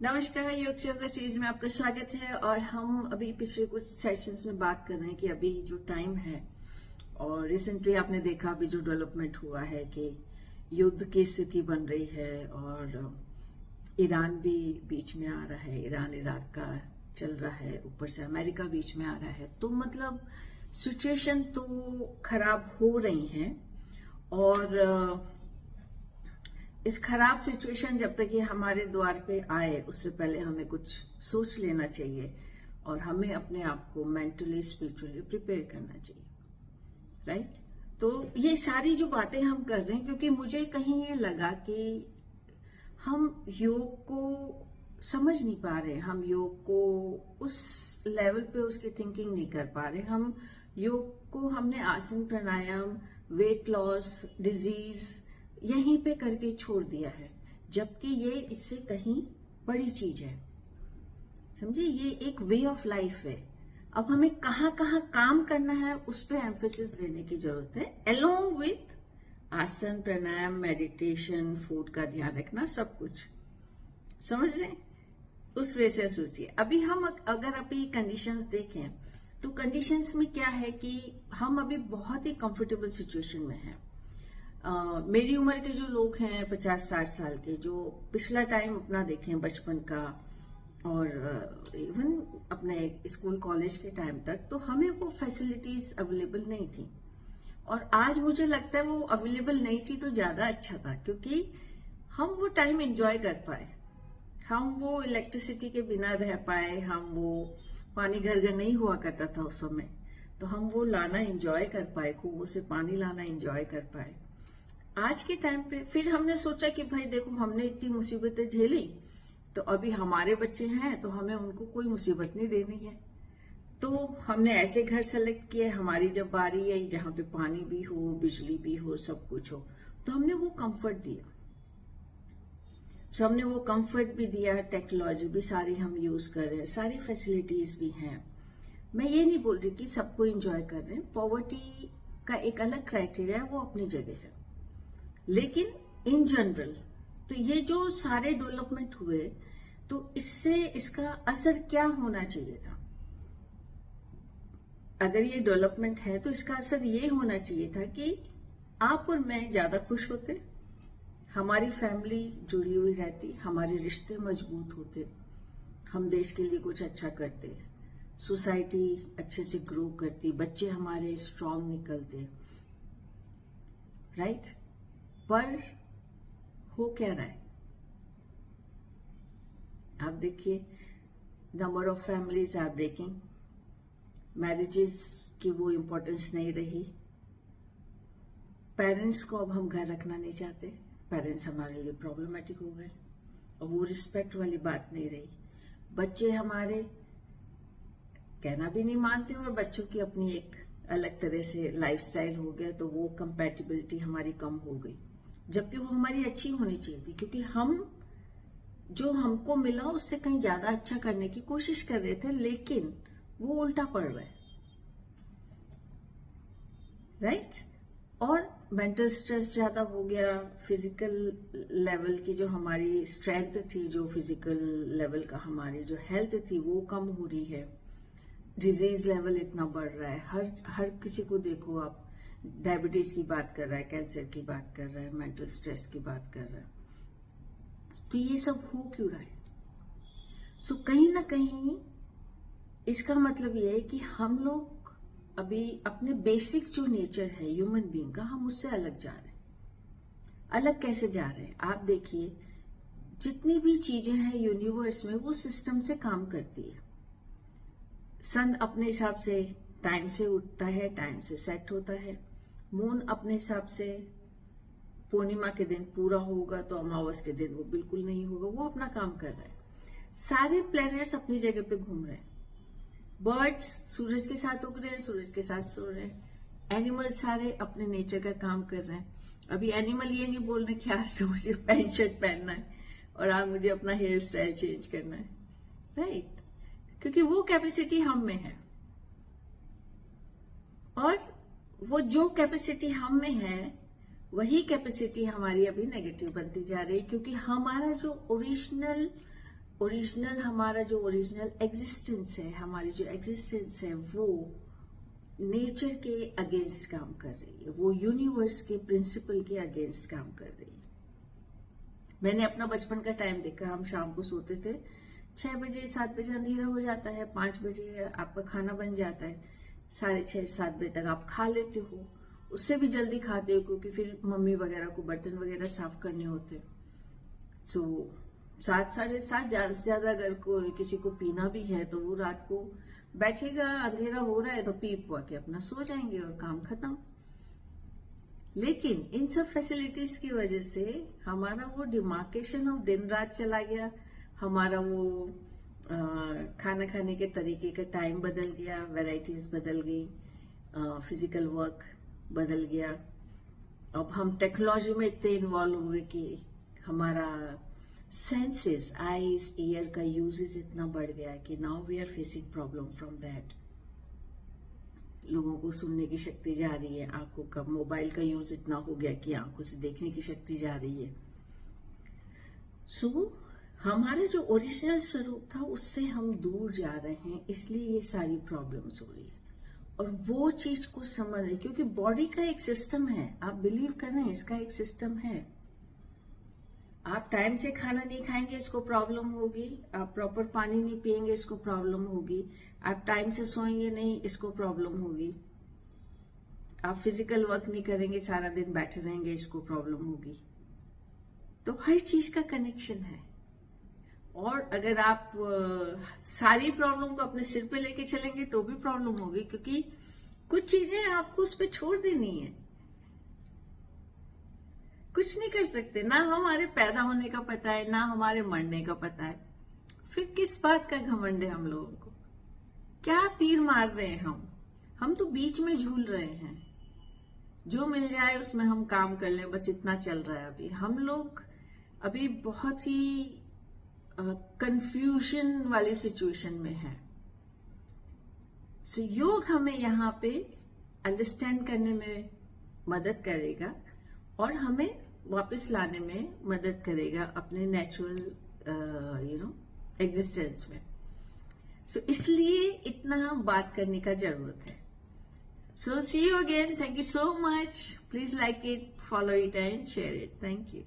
नमस्कार, योग से होगा सीरीज में आपका स्वागत है। और हम अभी पिछले कुछ सेशंस में बात कर रहे हैं कि अभी जो टाइम है और रिसेंटली आपने देखा अभी जो डेवलपमेंट हुआ है कि युद्ध की स्थिति बन रही है और ईरान भी बीच में आ रहा है, ईरान इराक का चल रहा है, ऊपर से अमेरिका बीच में आ रहा है। तो मतलब सिचुएशन तो खराब हो रही है और इस खराब सिचुएशन जब तक ये हमारे द्वार पे आए उससे पहले हमें कुछ सोच लेना चाहिए और हमें अपने आप को मेंटली स्पिरिचुअली प्रिपेयर करना चाहिए, राइट। तो ये सारी जो बातें हम कर रहे हैं क्योंकि मुझे कहीं ये लगा कि हम योग को समझ नहीं पा रहे, हम योग को उस लेवल पे उसकी थिंकिंग नहीं कर पा रहे। हम योग को हमने आसन प्राणायाम, वेट लॉस, डिजीज यहीं पे करके छोड़ दिया है, जबकि ये इससे कहीं बड़ी चीज है। समझिए, ये एक वे ऑफ लाइफ है। अब हमें कहाँ कहाँ काम करना है उस पर एम्फेसिस देने की जरूरत है, अलोंग विथ आसन प्राणायाम, मेडिटेशन, फूड का ध्यान रखना, सब कुछ। समझ रहे हैं? उस वे से सोचिए। अभी हम अगर अभी कंडीशंस देखें तो कंडीशंस में क्या है कि हम अभी बहुत ही कंफर्टेबल सिचुएशन में हैं। मेरी उम्र के जो लोग हैं 50-60 साल के, जो पिछला टाइम अपना देखें बचपन का और इवन अपने स्कूल कॉलेज के टाइम तक, तो हमें वो फैसिलिटीज अवेलेबल नहीं थी। और आज मुझे लगता है वो अवेलेबल नहीं थी तो ज्यादा अच्छा था, क्योंकि हम वो टाइम एंजॉय कर पाए, हम वो इलेक्ट्रिसिटी के बिना रह पाए, हम वो पानी घर घर नहीं हुआ करता था उस समय, तो हम वो लाना एंजॉय कर पाए, कुओं से पानी लाना एंजॉय कर पाए। आज के टाइम पे फिर हमने सोचा कि भाई देखो, हमने इतनी मुसीबतें झेली, तो अभी हमारे बच्चे हैं तो हमें उनको कोई मुसीबत नहीं देनी है। तो हमने ऐसे घर सेलेक्ट किए, हमारी जब बारी आई जहां पे पानी भी हो, बिजली भी हो, सब कुछ हो, तो हमने वो कंफर्ट दिया। हमने वो कंफर्ट भी दिया, टेक्नोलॉजी भी सारी हम यूज कर रहे हैं, सारी फैसिलिटीज भी हैं। मैं ये नहीं बोल रही कि सबको एंजॉय कर रहे हैं, पॉवर्टी का एक अलग क्राइटेरिया है, वो अपनी जगह है। लेकिन इन जनरल तो ये जो सारे डेवलपमेंट हुए, तो इससे इसका असर क्या होना चाहिए था? अगर ये डेवलपमेंट है तो इसका असर ये होना चाहिए था कि आप और मैं ज्यादा खुश होते, हमारी फैमिली जुड़ी हुई रहती, हमारे रिश्ते मजबूत होते, हम देश के लिए कुछ अच्छा करते, सोसाइटी अच्छे से ग्रो करती, बच्चे हमारे स्ट्रांग निकलते, राइट। पर हो क्या रहा है? आप देखिए, number of families are breaking, marriages की वो इम्पोर्टेंस नहीं रही, पेरेंट्स को अब हम घर रखना नहीं चाहते, पेरेंट्स हमारे लिए प्रॉब्लमेटिक हो गए और वो रिस्पेक्ट वाली बात नहीं रही। बच्चे हमारे कहना भी नहीं मानते और बच्चों की अपनी एक अलग तरह से लाइफस्टाइल हो गया, तो वो कंपैटिबिलिटी हमारी कम हो गई, जबकि वो हमारी अच्छी होनी चाहिए थी, क्योंकि हम जो हमको मिला उससे कहीं ज्यादा अच्छा करने की कोशिश कर रहे थे, लेकिन वो उल्टा पड़ रहा है, राइट। और मेंटल स्ट्रेस ज्यादा हो गया, फिजिकल लेवल की जो हमारी स्ट्रेंथ थी, जो फिजिकल लेवल का हमारी जो हेल्थ थी वो कम हो रही है, डिजीज लेवल इतना बढ़ रहा है, हर किसी को देखो आप, डायबिटीज की बात कर रहा है, कैंसर की बात कर रहा है, मेंटल स्ट्रेस की बात कर रहा है। तो ये सब हो क्यों रहा है? सो कहीं ना कहीं इसका मतलब ये है कि हम लोग अभी अपने बेसिक जो नेचर है ह्यूमन बीइंग का, हम उससे अलग जा रहे हैं। अलग कैसे जा रहे हैं? आप देखिए, जितनी भी चीजें हैं यूनिवर्स में वो सिस्टम से काम करती है। सन अपने हिसाब से टाइम से उठता है, टाइम से सेट होता है, मून अपने हिसाब से पूर्णिमा के दिन पूरा होगा तो अमावस के दिन वो बिल्कुल नहीं होगा, वो अपना काम कर रहा है। सारे प्लैनेट्स अपनी जगह पे घूम रहे हैं, बर्ड्स सूरज के साथ उग रहे हैं, सूरज के साथ सो रहे हैं, एनिमल सारे अपने नेचर का काम कर रहे हैं। अभी एनिमल ये नहीं बोल रहे कि आज तो मुझे पैंट शर्ट पहनना है और आज मुझे अपना हेयर स्टाइल चेंज करना है, राइट, क्योंकि वो कैपेसिटी हम में है। और वो जो कैपेसिटी हम में है वही कैपेसिटी हमारी अभी नेगेटिव बनती जा रही है, क्योंकि हमारा जो ओरिजिनल ओरिजिनल हमारा जो ओरिजिनल एग्जिस्टेंस है, हमारी जो एग्जिस्टेंस है वो नेचर के अगेंस्ट काम कर रही है, वो यूनिवर्स के प्रिंसिपल के अगेंस्ट काम कर रही है। मैंने अपना बचपन का टाइम देखा, हम शाम को सोते थे 6 बजे 7 बजे अंधेरा हो जाता है, 5 बजे आपका खाना बन जाता है, 6:30 7 बजे तक आप खा लेते हो, उससे भी जल्दी खाते हो क्योंकि फिर मम्मी वगैरह को बर्तन वगैरह साफ करने होते हैं। सो 7 साढ़े 7 ज्यादा से ज्यादा अगर किसी को पीना भी है तो वो रात को बैठेगा, अंधेरा हो रहा है तो पी पुआ के अपना सो जाएंगे और काम खत्म। लेकिन इन सब फैसिलिटीज की वजह से हमारा वो डिमार्केशन ऑफ दिन रात चला गया, हमारा वो खाना खाने के तरीके का टाइम बदल गया, वैरायटीज बदल गई, फिजिकल वर्क बदल गया। अब हम टेक्नोलॉजी में इतने इन्वॉल्व हो गए कि हमारा सेंसेस, आईज, ईयर का यूजेज इतना बढ़ गया कि now we are facing problem from that. लोगों को सुनने की शक्ति जा रही है, आंखों का, मोबाइल का यूज इतना हो गया कि आंखों से देखने की शक्ति जा रही है। सो हमारा जो ओरिजिनल स्वरूप था उससे हम दूर जा रहे हैं, इसलिए ये सारी प्रॉब्लम्स हो रही है। और वो चीज को समझ रहे, क्योंकि बॉडी का एक सिस्टम है, आप बिलीव कर रहे हैं इसका एक सिस्टम है। आप टाइम से खाना नहीं खाएंगे, इसको प्रॉब्लम होगी। आप प्रॉपर पानी नहीं पिएंगे, इसको प्रॉब्लम होगी। आप टाइम से सोएंगे नहीं, इसको प्रॉब्लम होगी। आप फिजिकल वर्क नहीं करेंगे, सारा दिन बैठे रहेंगे, इसको प्रॉब्लम होगी। तो हर चीज का कनेक्शन है। और अगर आप सारी प्रॉब्लम को अपने सिर पे लेके चलेंगे तो भी प्रॉब्लम होगी, क्योंकि कुछ चीजें आपको उस पर छोड़ देनी है। कुछ नहीं कर सकते, ना हमारे पैदा होने का पता है, ना हमारे मरने का पता है, फिर किस बात का घमंड है हम लोगों को? क्या तीर मार रहे हैं हम तो बीच में झूल रहे हैं। जो मिल जाए उसमें हम काम कर लें, बस इतना चल रहा है। अभी हम लोग अभी बहुत ही कंफ्यूजन वाली सिचुएशन में है। सो योग हमें यहाँ पे अंडरस्टैंड करने में मदद करेगा और हमें वापस लाने में मदद करेगा अपने नेचुरल एग्जिस्टेंस में। सो इसलिए इतना बात करने का जरूरत है। So see you again, thank you so much, please like it, follow it and share it, thank you.